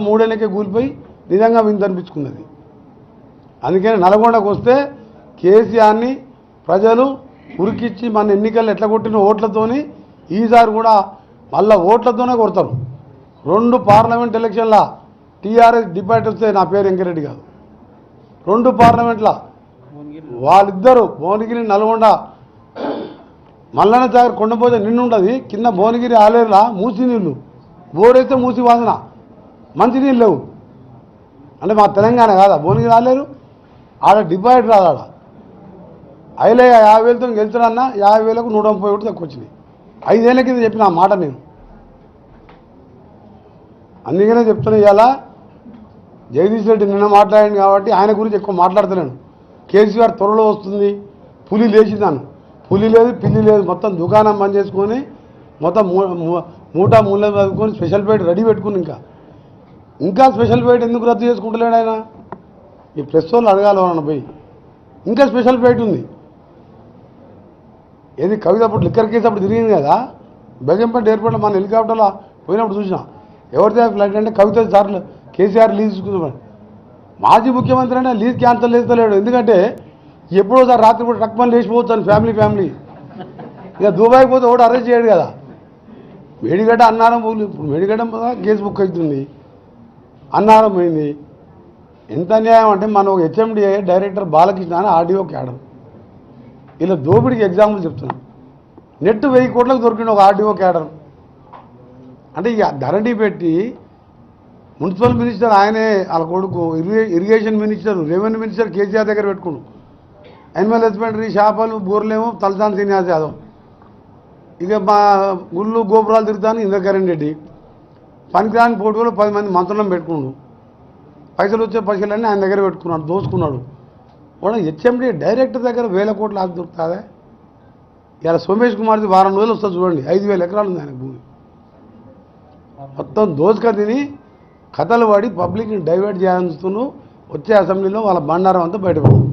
మూడేళ్ళకే కూలిపోయి నిజంగా వింతనిపించుకున్నది. అందుకని నల్గొండకు వస్తే కేసీఆర్ని ప్రజలు ఉరికిచ్చి మన ఎన్నికల్లో ఎట్లా కొట్టిన ఓట్లతోని ఈసారి కూడా మళ్ళీ ఓట్లతోనే కొడతారు. 2 పార్లమెంట్ ఎలక్షన్ల టీఆర్ఎస్ డిబేట్ వస్తే నా పేరు వెంకరెడ్డి కాదు. 2 పార్లమెంట్ల వాళ్ళిద్దరూ భువనగిరి నల్గొండ మల్లన్న సాగర్ కొండపోతే నిన్నుంటుంది, కింద భువనగిరి ఆలేరులా మూసి నీళ్ళు, బోరైతే మూసి వాసన, మంచినీళ్ళు లేవు. అంటే మా తెలంగాణ కాదా భువనగిరి ఆలేరు? ఆడ డిబేట్ రాదు. ఆడ అయిలే 50,000తో గెలుచున్నా 50,000కు 130 ఒకటి తక్కువ వచ్చినాయి. 5 ఏళ్ల కింద చెప్పిన ఆ మాట నేను. అందుకనే చెప్తున్నా, ఇవాళ జగదీష్ రెడ్డి నిన్న మాట్లాడింది కాబట్టి ఆయన గురించి ఎక్కువ మాట్లాడతలేను. కేసీఆర్ త్వరలో వస్తుంది, పులి లేచిందాను, పులి లేదు పిల్లి లేదు, మొత్తం దుకాణం బంద్ చేసుకొని మొత్తం మూటా మూల చదువుకొని స్పెషల్ ఫైట్ రెడీ పెట్టుకుని ఇంకా స్పెషల్ ఫైట్ ఎందుకు రద్దు చేసుకుంటలేడు ఆయన? ఈ ప్రెస్ వాళ్ళు అడగాలి వాళ్ళని పోయి. ఇంకా స్పెషల్ ఫైట్ ఉంది. ఏది కవిత అప్పుడు లిక్కర్ కేసు అప్పుడు తిరిగింది కదా, బెగంపేట ఎయిర్పోర్ట్లో మన హెలికాప్టర్లో పోయినప్పుడు చూసినా. ఎవరితే ఫ్లైట్ అంటే కవిత సార్లు కేసీఆర్ లీజ్ తీసుకుంటున్నాడు. మాజీ ముఖ్యమంత్రి అంటే లీజ్ క్యాన్సల్ చేస్తలేడు. ఎందుకంటే ఎప్పుడోసారి రాత్రి కూడా ట్రక్ పని లేచిపోవచ్చు అని ఫ్యామిలీ ఇక దుబాయ్ పోతే ఒకటి అరెస్ట్ చేయడు కదా. మేడిగడ్డ అన్నారం ఇప్పుడు మేడిగడ్డ కేసు బుక్ అవుతుంది, అన్నారం పోయింది. ఎంత అన్యాయం అంటే మన ఒక హెచ్ఎండిఏ డైరెక్టర్ బాలకృష్ణ అని ఆర్డీఓ క్యాడర్, ఇలా దోపిడికి ఎగ్జాంపుల్ చెప్తున్నాను. నెట్ 1000 కోట్లకు దొరికింది ఒక ఆర్డీఓ క్యాడర్. అంటే ఇక ధరణి పెట్టి మున్సిపల్ మినిస్టర్ ఆయనే, వాళ్ళ కొడుకు irrigation minister, revenue minister KCR దగ్గర పెట్టుకున్నాడు. యానిమల్ హస్బెండరీ చేపలు బోర్లేమో తలసాని శ్రీనివాస్ యాదవ్, ఇక మా గుళ్ళు గోపురాలు తిరుగుతాను ఇంద్రకరణ్ రెడ్డి, పనికిరాని పోటీలో 10 మంది మంత్రులను పెట్టుకున్నాడు. పైసలు వచ్చే పైసలన్నీ ఆయన దగ్గర పెట్టుకున్నాడు, దోసుకున్నాడు. కూడా హెచ్ఎండి డైరెక్టర్ దగ్గర 1000 కోట్ల ఆస్తి దొరుకుతుందా? ఇలా సోమేష్ కుమార్ది వారం రోజులు వస్తుంది చూడండి, 5,000 ఎకరాలు ఉంది ఆయన భూమి. మొత్తం దోసుక తిని కథలు పడి పబ్లిక్ని డైవర్ట్ చేయాలనుస్తున్నావు. వచ్చే అసెంబ్లీలో వాళ్ళ బండారం అంతా బయటపడుతుంది.